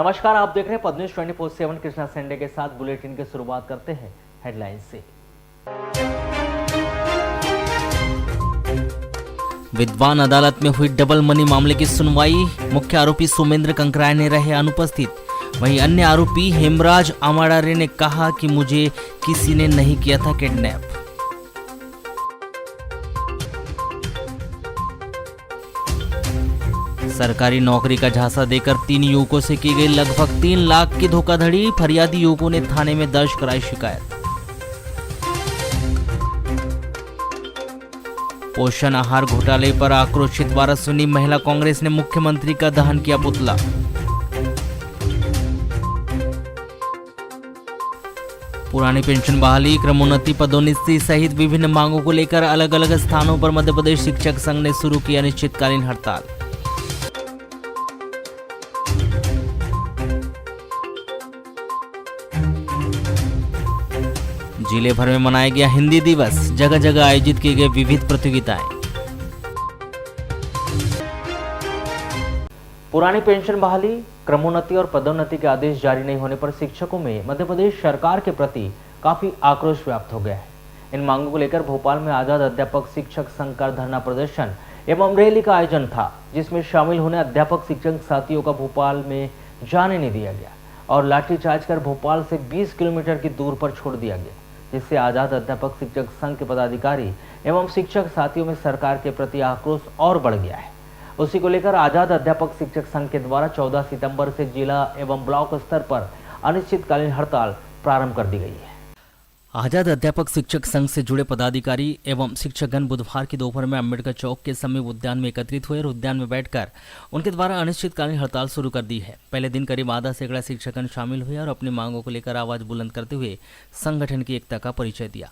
नमस्कार, आप देख रहे हैं पद्मन्यूज 24/7 कृष्णा संडे के साथ। बुलेटिन की शुरुआत करते हैं हेडलाइन से। विद्वान अदालत में हुई डबल मनी मामले की सुनवाई। मुख्य आरोपी सोमेंद्र कंकराय रहे अनुपस्थित। वहीं अन्य आरोपी हेमराज अमाडारे ने कहा कि मुझे किसी ने नहीं किया था किडनैप। सरकारी नौकरी का झांसा देकर 3 युवकों से की गई लगभग 3 लाख की धोखाधड़ी। फरियादी युवकों ने थाने में दर्ज कराई शिकायत। पोषण आहार घोटाले पर आक्रोशित वाराणसी महिला कांग्रेस ने मुख्यमंत्री का दहन किया पुतला। पुरानी पेंशन बहाली, क्रमोन्नति, पदोन्नति सहित विभिन्न मांगों को लेकर अलग अलग स्थानों पर मध्य प्रदेश शिक्षक संघ ने शुरू किया अनिश्चितकालीन हड़ताल। जिले भर में मनाया गया हिंदी दिवस। जगह जगह आयोजित किए गए विविध प्रतियोगिताएं। पुरानी पेंशन बहाली, क्रमोन्नति और पदोन्नति के आदेश जारी नहीं होने पर शिक्षकों में मध्य प्रदेश सरकार के प्रति काफी आक्रोश व्याप्त हो गया है। इन मांगों को लेकर भोपाल में आजाद अध्यापक शिक्षक संघ का धरना प्रदर्शन एवं रैली का आयोजन था, जिसमें शामिल होने अध्यापक शिक्षक साथियों का भोपाल में जाने नहीं दिया गया और लाठीचार्ज कर भोपाल से 20 किलोमीटर की दूर पर छोड़ दिया गया, जिससे आजाद अध्यापक शिक्षक संघ के पदाधिकारी एवं शिक्षक साथियों में सरकार के प्रति आक्रोश और बढ़ गया है। उसी को लेकर आजाद अध्यापक शिक्षक संघ के द्वारा 14 सितंबर से जिला एवं ब्लॉक स्तर पर अनिश्चितकालीन हड़ताल प्रारंभ कर दी गई है। आजाद अध्यापक शिक्षक संघ से जुड़े पदाधिकारी एवं शिक्षकगण बुधवार की दोपहर में अम्बेडकर चौक के समीप उद्यान में एकत्रित हुए और उद्यान में बैठकर उनके द्वारा अनिश्चितकालीन हड़ताल शुरू कर दी है। पहले दिन करीब आधा सैकड़ा शिक्षकगण शामिल हुए और अपनी मांगों को लेकर आवाज बुलंद करते हुए संगठन की एकता का परिचय दिया।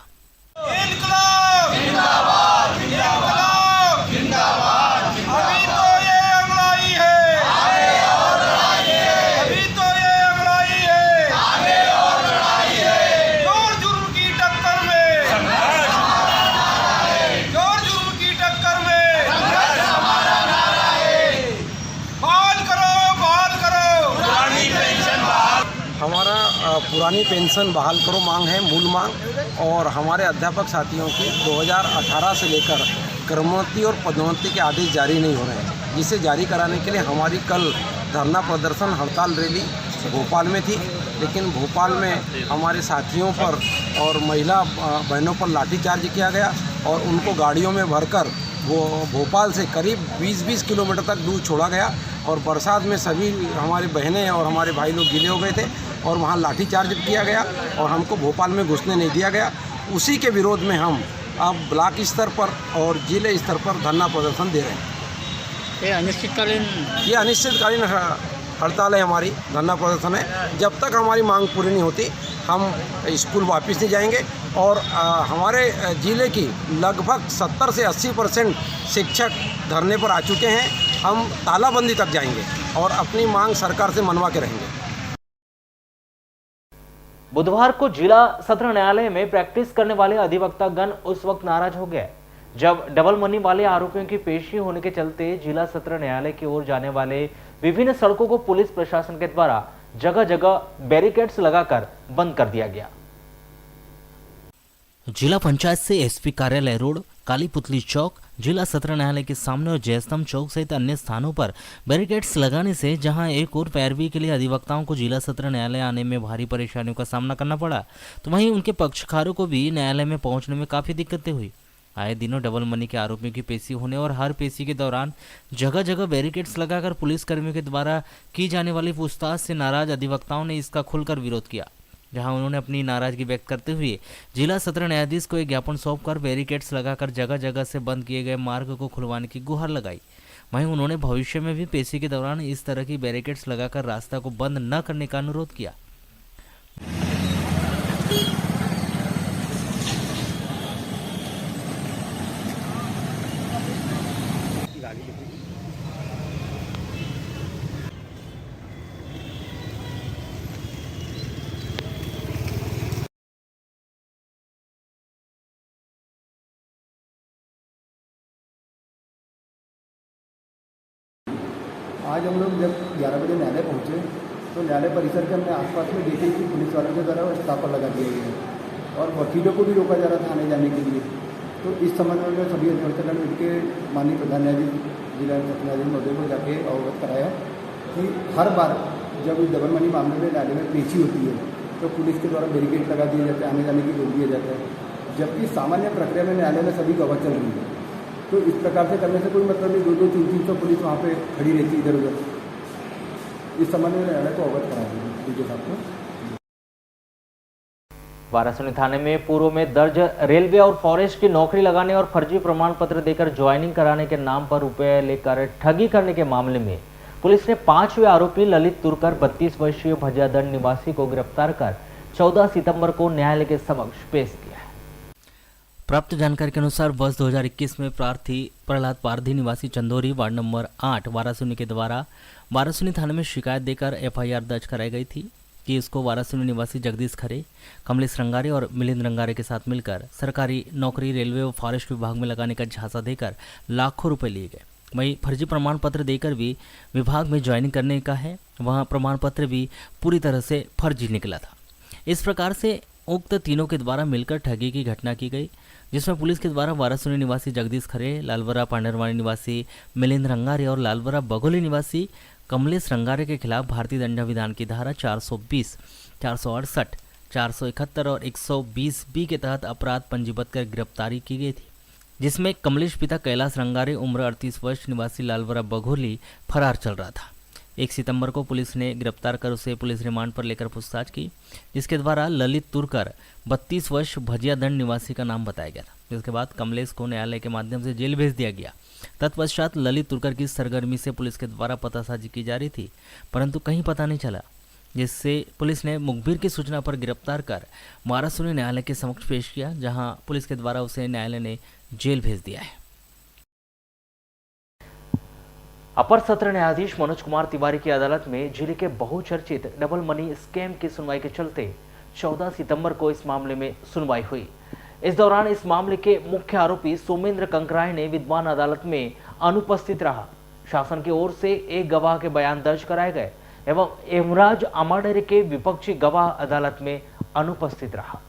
पुरानी पेंशन बहाल करो मांग है मूल मांग, और हमारे अध्यापक साथियों की 2018 से लेकर क्रमोन्नति और पदोन्नति के आदेश जारी नहीं हो रहे हैं, जिसे जारी कराने के लिए हमारी कल धरना प्रदर्शन हड़ताल रैली भोपाल में थी। लेकिन भोपाल में हमारे साथियों पर और महिला बहनों पर लाठीचार्ज किया गया और उनको गाड़ियों में भरकर वो भोपाल से करीब 20-20 किलोमीटर तक दूर छोड़ा गया और बरसात में सभी हमारी बहनें और हमारे भाई लोग गीले हो गए थे और वहाँ लाठीचार्ज किया गया और हमको भोपाल में घुसने नहीं दिया गया। उसी के विरोध में हम अब ब्लॉक स्तर पर और जिले स्तर पर धरना प्रदर्शन दे रहे हैं। ये अनिश्चितकालीन हड़ताल है, हमारी धरना प्रदर्शन है। जब तक हमारी मांग पूरी नहीं होती हम स्कूल वापस नहीं जाएंगे और हमारे ज़िले की लगभग 70 से 80% शिक्षक धरने पर आ चुके हैं। हम तालाबंदी तक जाएंगे और अपनी मांग सरकार से मनवा के रहेंगे। बुधवार को जिला सत्र न्यायालय में प्रैक्टिस करने वाले अधिवक्तागण उस वक्त नाराज हो गए जब डबल मनी वाले आरोपियों की पेशी होने के चलते जिला सत्र न्यायालय की ओर जाने वाले विभिन्न सड़कों को पुलिस प्रशासन के द्वारा जगह जगह बैरिकेड्स लगाकर बंद कर दिया गया। जिला पंचायत से एसपी कार्यालय रोड, काली पुतली चौक, जिला सत्र न्यायालय के सामने और जयस्तंभ चौक सहित अन्य स्थानों पर बैरिकेड्स लगाने से जहां एक और पैरवी के लिए अधिवक्ताओं को जिला सत्र न्यायालय आने में भारी परेशानियों का सामना करना पड़ा, तो वहीं उनके पक्षकारों को भी न्यायालय में पहुंचने में काफी दिक्कतें हुई। आए दिनों डबल मनी के आरोपियों की पेशी होने और हर पेशी के दौरान जगह जगह बैरिकेड्स लगाकर पुलिस कर्मियों के द्वारा की जाने वाली पूछताछ से नाराज अधिवक्ताओं ने इसका खुलकर विरोध किया, जहां उन्होंने अपनी नाराजगी व्यक्त करते हुए जिला सत्र न्यायाधीश को एक ज्ञापन सौंपकर बैरिकेड्स लगाकर जगह जगह से बंद किए गए मार्ग को खुलवाने की गुहार लगाई। वहीं उन्होंने भविष्य में भी पेशी के दौरान इस तरह की बैरिकेड्स लगाकर रास्ता को बंद न करने का अनुरोध किया। आज हम लोग जब 11 बजे न्यायालय पहुँचे तो न्यायालय परिसर के हमने आसपास में देखे कि पुलिस वालों के द्वारा स्टापर लगा दिए गए हैं और वकीलों को भी रोका जा रहा था आने जाने के लिए। तो इस संबंध में सभी अधिवक्ता ने मिलकर माननीय प्रधान न्यायाधीश जिला न्यायाधीश महोदय को जाके अवगत कराया कि हर बार जब डबल मनी मामले में न्यायालय में पेशी होती है तो पुलिस के द्वारा बैरिकेड लगा दिए जाते हैं, आने जाने की रोक दिया जाता है, जबकि सामान्य प्रक्रिया में न्यायालय में सभी गवाह चल रही है। तो इस प्रकार से करने से कोई मतलब नहीं, 2-2, 3-3 पुलिस वहाँ पे खड़ी रहती है इधर उधर। इस संबंध में न्यायालय को अवगत कराया डीजे साहब को। वारासिनी थाने में पूर्व में दर्ज रेलवे और फॉरेस्ट की नौकरी लगाने और फर्जी प्रमाण पत्र देकर ज्वाइनिंग कराने के नाम पर रुपए लेकर ठगी करने के मामले में पुलिस ने 5वें आरोपी ललित तुरकर 32 वर्षीय भजियादंड निवासी को गिरफ्तार कर 14 सितंबर को न्यायालय के समक्ष पेश किया है। प्राप्त जानकारी के अनुसार वर्ष 2021 में प्रार्थी प्रहलाद पारधी निवासी चंदोरी वार्ड नंबर 8 वारासिनी के द्वारा वारासिनी थाने में शिकायत देकर FIR दर्ज कराई गई थी कि इसको वारासिनी निवासी जगदीश खरे, कमलेश रंगारे और मिलिंद रंगारे के साथ मिलकर सरकारी नौकरी रेलवे और फॉरेस्ट विभाग में लगाने का झांसा देकर लाखों रुपए लिए गए। वहीं फर्जी प्रमाण पत्र देकर भी विभाग में ज्वाइनिंग करने का है, वहां प्रमाण पत्र भी पूरी तरह से फर्जी निकला था। इस प्रकार से उक्त तीनों के द्वारा मिलकर ठगी की घटना की गई, जिसमें पुलिस के द्वारा वारासिनी निवासी जगदीश खरे, लालवरा पांडरवानी निवासी मिलिंद रंगारे और लालवरा बघोली निवासी कमलेश रंगारे के खिलाफ भारतीय दंड विधान की धारा 420, 468, 471 और 120B के तहत अपराध पंजीबद्ध कर गिरफ्तारी की गई थी, जिसमें कमलेश पिता कैलाश रंगारे उम्र 38 वर्ष निवासी लालवरा बघोली फरार चल रहा था। 1 सितंबर को पुलिस ने गिरफ्तार कर उसे पुलिस रिमांड पर लेकर पूछताछ की, जिसके द्वारा ललित तुरकर 32 वर्ष भजियादंड निवासी का नाम बताया गया था। जिसके बाद कमलेश को न्यायालय के माध्यम से जेल भेज दिया गया। तत्पश्चात ललित तुरकर की सरगर्मी से पुलिस के द्वारा पतासाजी की जा रही थी, परंतु कहीं पता नहीं चला, जिससे पुलिस ने मुखबिर की सूचना पर गिरफ्तार कर वारासिनी न्यायालय के समक्ष पेश किया, जहां पुलिस के द्वारा उसे न्यायालय ने जेल भेज दिया है। अपर सत्र न्यायाधीश मनोज कुमार तिवारी की अदालत में जिले के बहुचर्चित डबल मनी स्कैम की सुनवाई के चलते 14 सितंबर को इस मामले में सुनवाई हुई। इस दौरान इस मामले के मुख्य आरोपी सोमेंद्र कंकराय ने विद्वान अदालत में अनुपस्थित रहा। शासन की ओर से एक गवाह के बयान दर्ज कराए गए एवं हेमराज अमाडेरे के विपक्षी गवाह अदालत में अनुपस्थित रहा।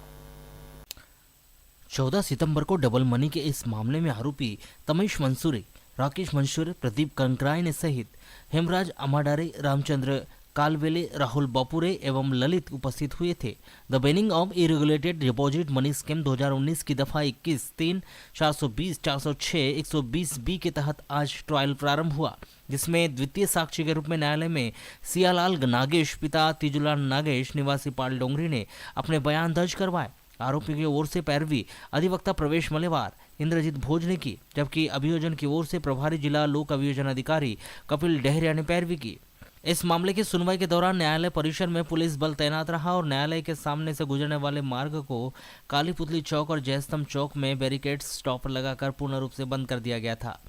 14 सितंबर को डबल मनी के इस मामले में आरोपी तमेश मंसूरी, राकेश मंसूर, प्रदीप कंकराय ने सहित हेमराज अमाडारे, रामचंद्र कालवेले, राहुल बापुरे एवं ललित उपस्थित हुए थे। The banning of unregulated deposit money scheme 2019 की दफा 21(3), 420, 406, 120B के तहत आज ट्रायल प्रारंभ हुआ, जिसमें द्वितीय साक्षी के रूप में न्यायालय में सियालाल नागेश पिता तिजुलाल नागेश निवासी पाल डोंगरी ने अपने बयान दर्ज करवाए। आरोपी की ओर से पैरवी अधिवक्ता प्रवेश मलेवार, इंद्रजीत भोज ने की, जबकि अभियोजन की ओर से प्रभारी जिला लोक अभियोजन अधिकारी कपिल डहरिया ने पैरवी की। इस मामले की सुनवाई के दौरान न्यायालय परिसर में पुलिस बल तैनात रहा और न्यायालय के सामने से गुजरने वाले मार्ग को काली पुतली चौक और जयस्तंभ चौक में बैरिकेड स्टॉपर लगाकर पूर्ण रूप से बंद कर दिया गया था।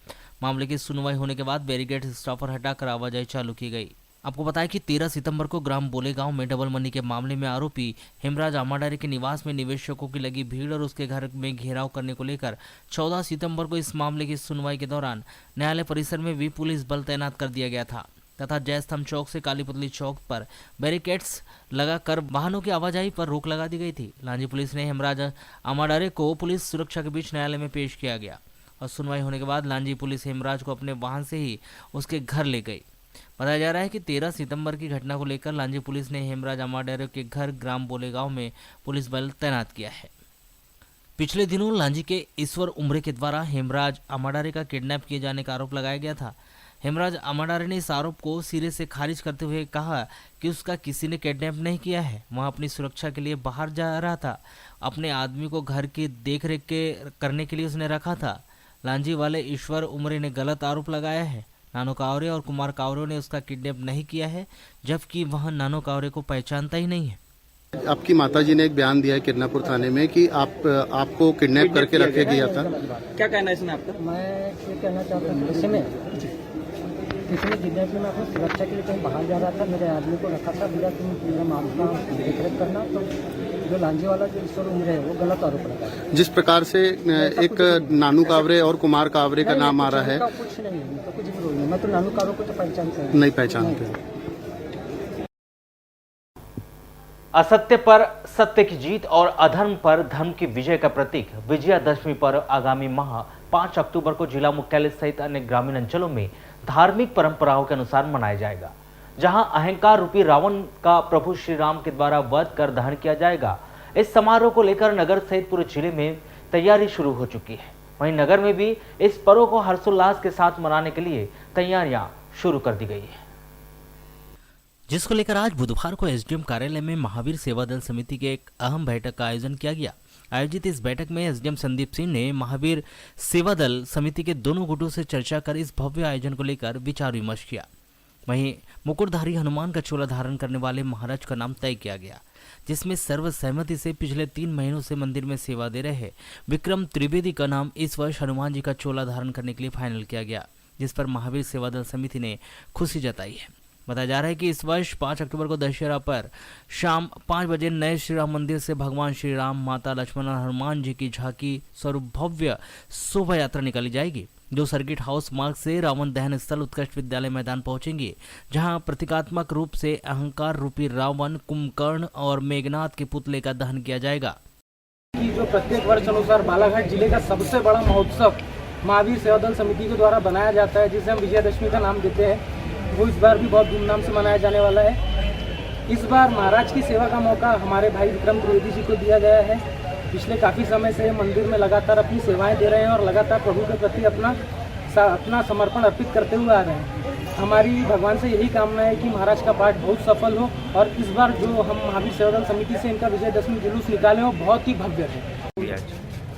मामले की सुनवाई होने के बाद बैरिकेड स्टॉपर हटाकर आवाजाही चालू की गई। आपको बताया कि 13 सितंबर को ग्राम बोलेगांव में डबल मनी के मामले में आरोपी हेमराज अमाडारे के निवास में निवेशकों की लगी भीड़ और उसके घर में घेराव करने को लेकर 14 सितंबर को इस मामले की सुनवाई के दौरान न्यायालय परिसर में भी पुलिस बल तैनात कर दिया गया था तथा जयस्तंभ चौक से कालीपुतली चौक पर बैरिकेड्स लगाकर वाहनों की आवाजाही पर रोक लगा दी गई थी। लांजी पुलिस ने हेमराज अमाडारे को पुलिस सुरक्षा के बीच न्यायालय में पेश किया गया और सुनवाई होने के बाद लांजी पुलिस हेमराज को अपने वाहन से ही उसके घर ले गई। बताया जा रहा है कि 13 सितंबर की घटना को लेकर लांजी पुलिस ने हेमराज अमाडारे के घर ग्राम बोलेगांव में पुलिस बल तैनात किया है। पिछले दिनों लांजी के ईश्वर उमरे के द्वारा हेमराज अमाडारे का किडनैप किए जाने का आरोप लगाया गया था। हेमराज अमाडारे ने इस आरोप को सिरे से खारिज करते हुए कहा कि उसका किसी ने किडनैप नहीं किया है, वह अपनी सुरक्षा के लिए बाहर जा रहा था, अपने आदमी को घर की देखरेख करने के लिए उसने रखा था। लांजी वाले ईश्वर उमरे ने गलत आरोप लगाया है। नानो कावरे और कुमार कावरे ने उसका किडनैप नहीं किया है, जबकि वह नानो कावरे को पहचानता ही नहीं है। आपकी माताजी ने एक बयान दिया है किरनापुर थाने में कि आपको किडनैप करके रखे गया था। क्या कहना है इसमें आपका? मैं ये कहना चाहता हूँ, इसमें किडनैप में मैं अपनी सुरक्षा के लिए कहीं बाहर जा रहा था, मेरे आदमी को रखा था, मेरा माल का देखरेख करना, तो जो लांजी वाला जो ईश्वर उमरे है वो गलत आरोप लगा। जिस प्रकार से एक नानू कावरे और कुमार कावरे का नाम आ रहा है, कुछ नहीं, तो कुछ भी नहीं, मैं तो नानू कावरे को तो पहचानता नहीं पहचानते। असत्य पर सत्य की जीत और अधर्म पर धर्म की विजय का प्रतीक विजयादशमी पर्व आगामी माह 5 अक्टूबर को जिला मुख्यालय सहित अन्य ग्रामीण अंचलों में धार्मिक परंपराओं के अनुसार मनाया जाएगा, जहां अहंकार रूपी रावण का प्रभु श्री राम के द्वारा वध कर दहन किया जाएगा। इस समारोह को लेकर नगर सहित पूरे जिले में तैयारी शुरू हो चुकी है। वहीं नगर में भी इस पर्व को हर्षोल्लास के साथ मनाने के लिए तैयारियां शुरू कर दी गई है, जिसको लेकर आज बुधवार को एसडीएम कार्यालय में महावीर सेवा दल समिति के एक अहम बैठक का आयोजन किया गया। आयोजित इस बैठक में एसडीएम संदीप सिंह ने महावीर सेवा दल समिति के दोनों गुटों से चर्चा कर इस भव्य आयोजन को लेकर विचार विमर्श किया। वहीं मुकुटधारी हनुमान का चोला धारण करने वाले महाराज का नाम तय किया गया, जिसमें सर्वसहमति से पिछले 3 महीनों से मंदिर में सेवा दे रहे विक्रम त्रिवेदी का नाम इस वर्ष हनुमान जी का चोला धारण करने के लिए फाइनल किया गया, जिस पर महावीर सेवा दल समिति ने खुशी जताई है। बताया जा रहा है कि इस वर्ष 5 अक्टूबर को दशहरा पर शाम 5 बजे नए श्री राम मंदिर से भगवान श्री राम, माता लक्ष्मण और हनुमान जी की झांकी स्वरूप भव्य शोभा यात्रा निकाली जाएगी, जो सर्किट हाउस मार्ग से रावण दहन स्थल उत्कृष्ट विद्यालय मैदान पहुंचेंगे, जहां प्रतीकात्मक रूप से अहंकार रूपी रावण, कुंभकर्ण और मेघनाथ के पुतले का दहन किया जाएगा। कि जो प्रत्येक वर्ष अनुसार बालाघाट जिले का सबसे बड़ा महोत्सव महावीर सेवा दल समिति के द्वारा बनाया जाता है, जिसे हम विजयादशमी का नाम देते हैं, वो इस बार भी बहुत धूमधाम से मनाया जाने वाला है। इस बार महाराज की सेवा का मौका हमारे भाई विक्रम त्रिवेदी जी को दिया गया है। पिछले काफ़ी समय से मंदिर में लगातार अपनी सेवाएं दे रहे हैं और लगातार प्रभु के प्रति अपना समर्पण अर्पित करते हुए आ रहे हैं। हमारी भगवान से यही कामना है कि महाराज का पाठ बहुत सफल हो और इस बार जो हम महावीर सेवा दल समिति से इनका विजयदशमी जुलूस निकाले हो बहुत ही भव्य है।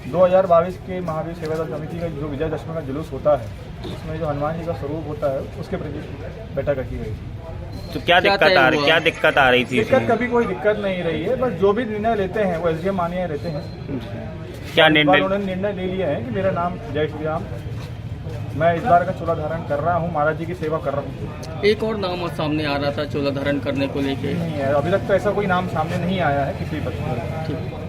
2022 के महावीर सेवा दल समिति का जो विजयदशमी का जुलूस होता है, उसमें जो हनुमान जी का स्वरूप होता है, उसके प्रति बैठक रखी गई थी। तो क्या दिक्कत आ रही थी? दिक्कत कभी कोई दिक्कत नहीं रही है, बस जो भी निर्णय लेते हैं वो एसडीएम मान्य रहते हैं। क्या उन्होंने निर्णय ले लिया है कि मेरा नाम जय श्री राम, मैं इस बार का चोला धारण कर रहा हूँ, महाराज जी की सेवा कर रहा हूँ। एक और नाम सामने आ रहा था चोला धारण करने को लेके, नहीं है अभी तक तो ऐसा कोई नाम सामने नहीं आया है किसी पर।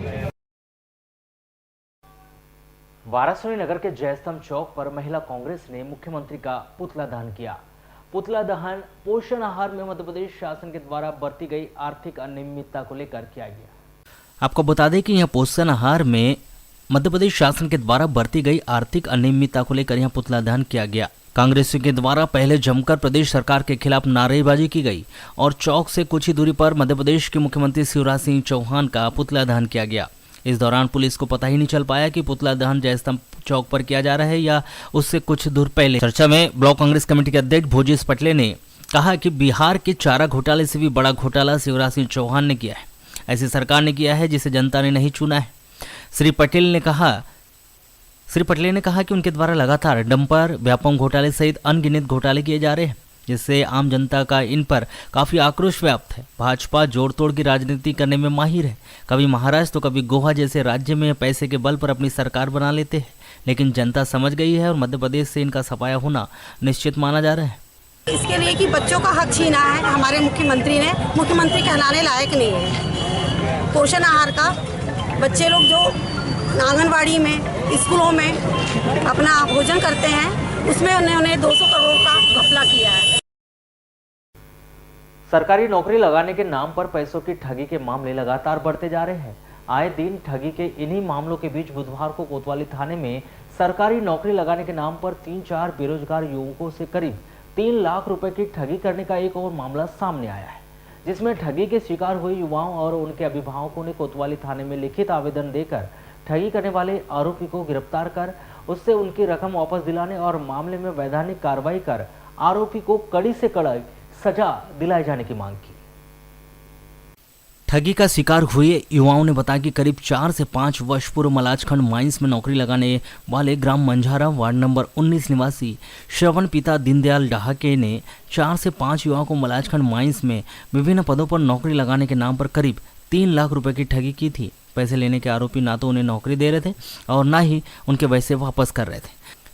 वाराणसी नगर के जयस्तंभ चौक पर महिला कांग्रेस ने मुख्यमंत्री का पुतला दहन किया। पुतला दहन पोषण आहार में मध्य प्रदेश शासन के द्वारा बरती गई आर्थिक अनियमितता को लेकर किया गया। आपको बता दें कि यह पोषण आहार में मध्य प्रदेश शासन के द्वारा बरती गई आर्थिक अनियमितता को लेकर यह पुतला दहन किया गया। कांग्रेसियों के द्वारा पहले जमकर प्रदेश सरकार के खिलाफ नारेबाजी की गई और चौक से कुछ ही दूरी पर मध्य प्रदेश के मुख्यमंत्री शिवराज सिंह चौहान का पुतला दहन किया गया। इस दौरान पुलिस को पता ही नहीं चल पाया कि पुतला दहन जयस्तंभ चौक पर किया जा रहा है या उससे कुछ दूर पहले। चर्चा में ब्लॉक कांग्रेस कमेटी के अध्यक्ष भोजेश पटेल ने कहा कि बिहार के चारा घोटाले से भी बड़ा घोटाला शिवराज सिंह चौहान ने किया है। ऐसी सरकार ने किया है जिसे जनता ने नहीं चुना है। श्री पटेल ने कहा कि उनके द्वारा लगातार डंपर व्यापम घोटाले सहित अनगिनत घोटाले किए जा रहे हैं, जिससे आम जनता का इन पर काफ़ी आक्रोश व्याप्त है। भाजपा जोड़ तोड़ की राजनीति करने में माहिर है। कभी महाराष्ट्र तो कभी गोवा जैसे राज्य में पैसे के बल पर अपनी सरकार बना लेते हैं, लेकिन जनता समझ गई है और मध्य प्रदेश से इनका सफाया होना निश्चित माना जा रहा है। इसके लिए कि बच्चों का हक छीना है हमारे मुख्यमंत्री ने, मुख्यमंत्री कहलाने लायक नहीं है। पोषण आहार का बच्चे लोग जो आंगनबाड़ी में, स्कूलों में अपना भोजन करते हैं, उसमें उन्होंने 200 करोड़ का घपला किया है। सरकारी नौकरी लगाने के नाम पर पैसों की ठगी के मामले लगातार बढ़ते जा रहे हैं। आए दिन ठगी के इन्हीं मामलों के बीच बुधवार को कोतवाली थाने में सरकारी नौकरी लगाने के नाम पर 3-4 बेरोजगार युवकों से करीब 3 लाख रुपए की ठगी करने का एक और मामला सामने आया है, जिसमें ठगी के शिकार हुए युवाओं और उनके अभिभावकों ने कोतवाली थाने में लिखित आवेदन देकर ठगी करने वाले आरोपी को गिरफ्तार कर उससे उनकी रकम वापस दिलाने और मामले में वैधानिक कार्रवाई कर आरोपी को कड़ी से कड़ी सजा दिलाए जाने की मांग की। ठगी का शिकार हुए युवाओं ने बताया कि करीब 4 से 5 वर्ष पूर्व मलाजखंड माइंस में नौकरी लगाने वाले ग्राम मंझारा वार्ड नंबर 19 निवासी श्रवण पिता दीनदयाल डहाके ने 4 से 5 युवाओं को मलाजखंड माइंस में विभिन्न पदों पर नौकरी लगाने के नाम पर करीब 3 लाख रुपए की ठगी की थी। पैसे लेने के आरोपी ना तो उन्हें नौकरी दे रहे थे और ना ही उनके पैसे वापस कर रहे थे।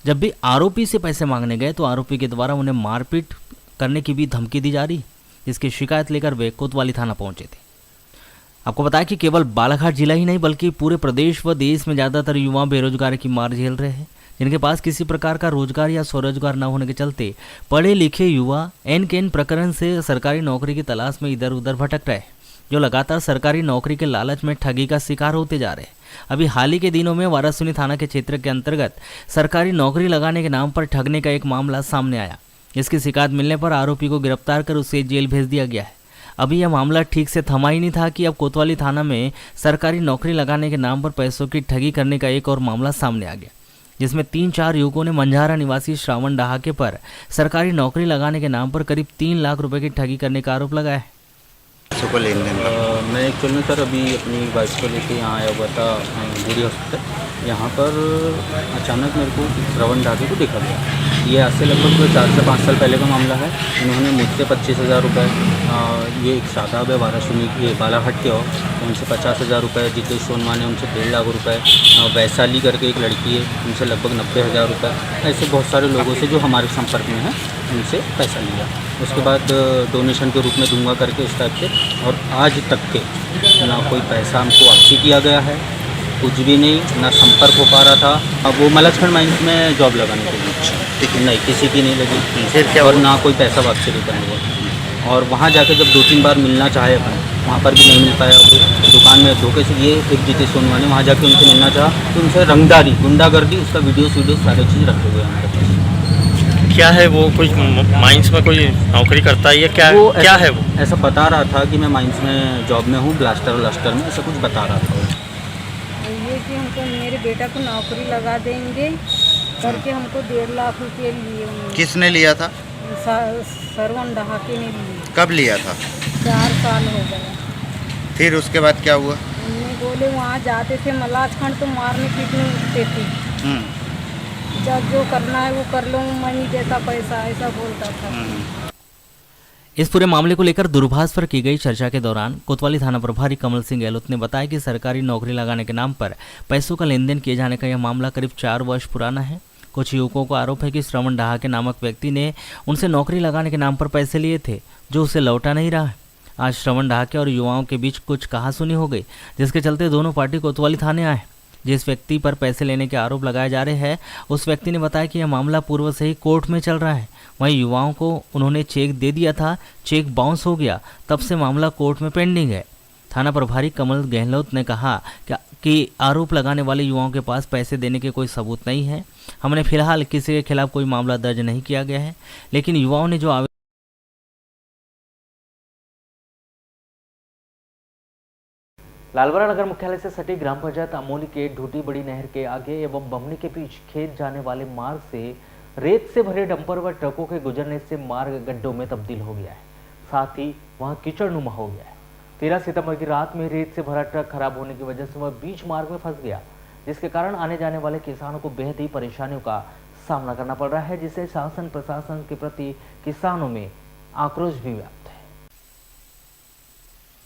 जब भी आरोपी से पैसे मांगने गए तो आरोपी के द्वारा उन्हें मारपीट करने की भी धमकी दी जा रही, जिसकी शिकायत लेकर वे कोतवाली थाना पहुंचे थे। आपको बताया कि केवल बालाघाट जिला ही नहीं बल्कि पूरे प्रदेश व देश में ज़्यादातर युवा बेरोजगारी की मार झेल रहे हैं, जिनके पास किसी प्रकार का रोजगार या स्वरोजगार न होने के चलते पढ़े लिखे युवा एन प्रकरण से सरकारी नौकरी की तलाश में इधर उधर भटक रहे हैं। जो लगातार सरकारी नौकरी के लालच में ठगी का शिकार होते जा रहे हैं। अभी हाल ही के दिनों में वारासुनी थाना के क्षेत्र के अंतर्गत सरकारी नौकरी लगाने के नाम पर ठगने का एक मामला सामने आया। इसकी शिकायत मिलने पर आरोपी को गिरफ्तार कर उसे जेल भेज दिया गया है। अभी यह मामला ठीक से थमा ही नहीं था कि अब कोतवाली थाना में सरकारी नौकरी लगाने के नाम पर पैसों की ठगी करने का एक और मामला सामने आ गया, जिसमें 3-4 युवकों ने मंझारा निवासी श्रावण डहाके पर सरकारी नौकरी लगाने के नाम पर करीब 3 लाख रुपए की ठगी करने का आरोप लगाया है। मैं एक्चुअल में सर अभी अपनी वाइफ को लेके यहाँ आया हुआ था बूढ़ी हॉस्पिटल। यहाँ पर अचानक मेरे को श्रवण ढाके को देखा गया। ये आज से लगभग 4 से 5 साल पहले का मामला है। इन्होंने मुझसे 25,000 रुपये, ये एक शादाब है वाराणसी के बालाघाट के, और उनसे 50,000 रुपये, जितेश सोनवाने उनसे 1.5 लाख रुपये, वैशाली करके एक लड़की है उनसे लगभग 90,000 रुपये, ऐसे बहुत सारे लोगों से जो हमारे संपर्क में हैं उनसे पैसा लिया। उसके बाद डोनेशन के रूप में दूंगा करके उस टाइप से, और आज तक के ना कोई पैसा हमको वापसी किया गया है, कुछ भी नहीं, ना संपर्क हो पा रहा था। अब वो मलचखंड माइंस में जॉब लगाने के लिए नहीं, किसी की नहीं लगी फिर क्या, और ना कोई पैसा वापसी रिटर्न हुआ। और वहाँ जाके जब 2-3 बार मिलना चाहे अपन, वहाँ पर भी नहीं मिल पाया। वो दुकान में धोखे से ये एक जितेश सोनवाने वहाँ जाके उनसे मिलना चाहा तो उनसे रंगदारी गुंडागर्दी उसका वीडियो सारे चीज़ रखे हुए हैं। क्या है वो, कुछ माइंस में कोई नौकरी करता है या क्या, वो क्या है वो? ऐसा बता रहा था कि मैं माइंस में जॉब में हूँ, ब्लास्टर में, ऐसा कुछ बता रहा था। ये कि हमको मेरे बेटा को नौकरी लगा देंगे करके हमको 1.5 लाख रुपये लिए। किसने लिया था? श्रवण डहाके ने लिए। कब लिया था? 4 साल हो गया। फिर उसके बाद क्या हुआ? उन्हें बोले वहाँ जाते थे मलाजखंड तो मारने पीटने उठते थे। जब जो करना है वो कर लो, मैं नहीं देता पैसा, ऐसा बोलता था। इस पूरे मामले को लेकर दूरभाष पर की गई चर्चा के दौरान कोतवाली थाना प्रभारी कमल सिंह गहलोत ने बताया कि सरकारी नौकरी लगाने के नाम पर पैसों का लेन देन किए जाने का यह मामला करीब 4 वर्ष पुराना है। कुछ युवकों को आरोप है कि श्रवण डहाके नामक व्यक्ति ने उनसे नौकरी लगाने के नाम पर पैसे लिए थे, जो उसे लौटा नहीं रहा है। आज श्रवण डहाके और युवाओं के बीच कुछ कहासुनी हो गई, जिसके चलते दोनों पार्टी कोतवाली थाने आए। जिस व्यक्ति पर पैसे लेने के आरोप लगाए जा रहे हैं, उस व्यक्ति ने बताया कि यह मामला पूर्व से ही कोर्ट में चल रहा है। वहीं युवाओं को उन्होंने चेक दे दिया था, चेक बाउंस हो गया, तब से मामला कोर्ट में पेंडिंग है। थाना प्रभारी कमल गहलोत ने कहा कि आरोप लगाने वाले युवाओं के पास पैसे देने के कोई सबूत नहीं है। हमने फिलहाल किसी के खिलाफ कोई मामला दर्ज नहीं किया गया है, लेकिन युवाओं ने जो लालबरा नगर मुख्यालय से सटी ग्राम पंचायत अमोली के ढूटी बड़ी नहर के आगे एवं बमनी के बीच खेत जाने वाले मार्ग से रेत से भरे डंपर व ट्रकों के गुजरने से मार्ग गड्ढों में तब्दील हो गया है, साथ ही वहां कीचड़नुमा हो गया है। 13 सितंबर की रात में रेत से भरा ट्रक खराब होने की वजह से वह बीच मार्ग में फंस गया, जिसके कारण आने जाने वाले किसानों को बेहद ही परेशानियों का सामना करना पड़ रहा है, जिससे शासन प्रशासन के प्रति किसानों में आक्रोश भी व्याप्त है।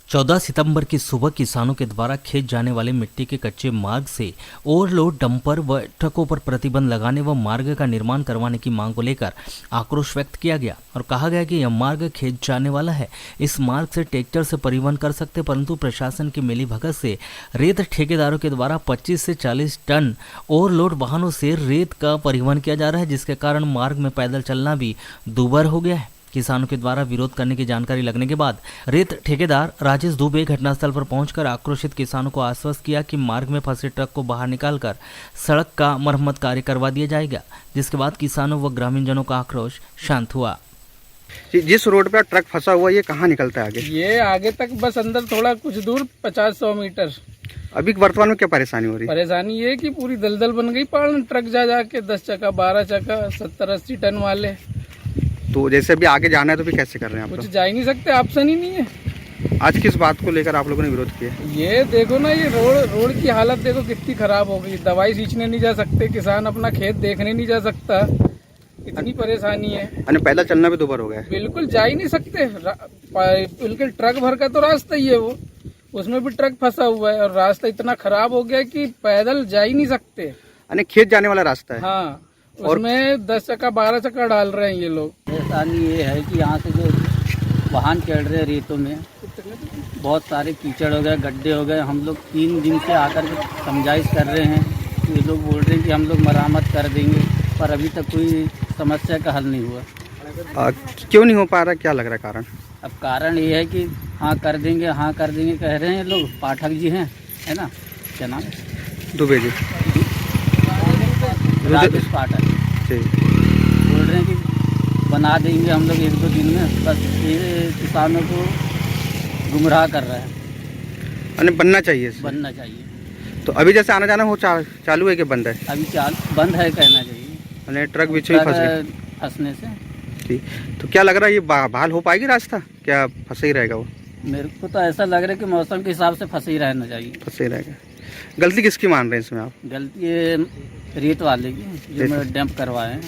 14 सितंबर की सुबह किसानों के द्वारा खेत जाने वाले मिट्टी के कच्चे मार्ग से ओवरलोड डंपर व ट्रकों पर प्रतिबंध लगाने व मार्ग का निर्माण करवाने की मांग को लेकर आक्रोश व्यक्त किया गया और कहा गया कि यह मार्ग खेत जाने वाला है। इस मार्ग से ट्रैक्टर से परिवहन कर सकते, परंतु प्रशासन की मिलीभगत से रेत ठेकेदारों के द्वारा 25 से 40 टन ओवरलोड वाहनों से रेत का परिवहन किया जा रहा है, जिसके कारण मार्ग में पैदल चलना भी दूभर हो गया है। किसानों के द्वारा विरोध करने की जानकारी लगने के बाद रेत ठेकेदार राजेश दुबे घटनास्थल पर पहुंचकर आक्रोशित किसानों को आश्वस्त किया कि मार्ग में फंसे ट्रक को बाहर निकालकर सड़क का मरम्मत कार्य करवा दिया जाएगा, जिसके बाद किसानों व ग्रामीणजनों का आक्रोश शांत हुआ। जिस रोड पर ट्रक फंसा हुआ ये कहाँ निकलता है आगे? ये आगे तक बस अंदर थोड़ा कुछ दूर 50-100 मीटर। अभी वर्तमान में क्या परेशानी हो रही है? परेशानी ये है कि पूरी दलदल बन गई पहाड़, ट्रक जा जाके 10 चक्का 12 चक्का 70-80 टन वाले। तो जैसे अभी आगे जाना है तो भी कैसे कर रहे हैं आप? कुछ जा ही नहीं सकते, ऑप्शन ही नहीं है। आज किस बात को लेकर आप लोगों ने विरोध किया? ये देखो ना, ये रोड की हालत देखो कितनी खराब हो गई। दवाई सींचने नहीं जा सकते किसान, अपना खेत देखने नहीं जा सकता, इतनी परेशानी है। पैदल चलना भी दूभर हो गया है। बिल्कुल जा ही नहीं सकते, बिल्कुल ट्रक भर का तो रास्ता ही है वो, उसमें भी ट्रक फंसा हुआ है और रास्ता इतना खराब हो गया कि पैदल जा ही नहीं सकते। खेत जाने वाला रास्ता है। हाँ, उसमें 10 चक्का 12 चक्का डाल रहे हैं ये लोग। परेशानी ये है कि यहाँ से जो वाहन चढ़ रहे हैं रेतों में, बहुत सारे कीचड़ हो गए, गड्ढे हो गए। हम लोग 3 दिन से आकर के समझाइश कर रहे हैं, ये लोग बोल रहे हैं कि हम लोग मरम्मत कर देंगे, पर अभी तक कोई समस्या का हल नहीं हुआ। क्यों नहीं हो पा रहा, क्या लग रहा है कारण? अब कारण ये है कि हाँ कर देंगे कह रहे हैं लोग। पाठक जी हैं, है ना, क्या नाम है, दुबे जी, राजेश पाठक, बोल रहे हैं कि बना देंगे हम लोग 1-2 दिन में। बस ये किसानों को गुमराह कर रहा है। यानी बनना चाहिए इससे। बनना चाहिए। तो अभी जैसे आना जाना हो चालू है कि बंद है? अभी बंद है कहना चाहिए। यानी ट्रक बीच में फंस गए फंसने से। ठीक, तो क्या लग रहा है ये बहाल हो पाएगी रास्ता, क्या फंसे ही रहेगा वो? मेरे को तो ऐसा लग रहा है कि मौसम के हिसाब से फंसे ही रहना चाहिए। फंसे ही रहेगा। गलती किसकी मान रहे हैं इसमें आप? गलती ये रेत वाले की, जो मैं डैम्प करवाए हैं।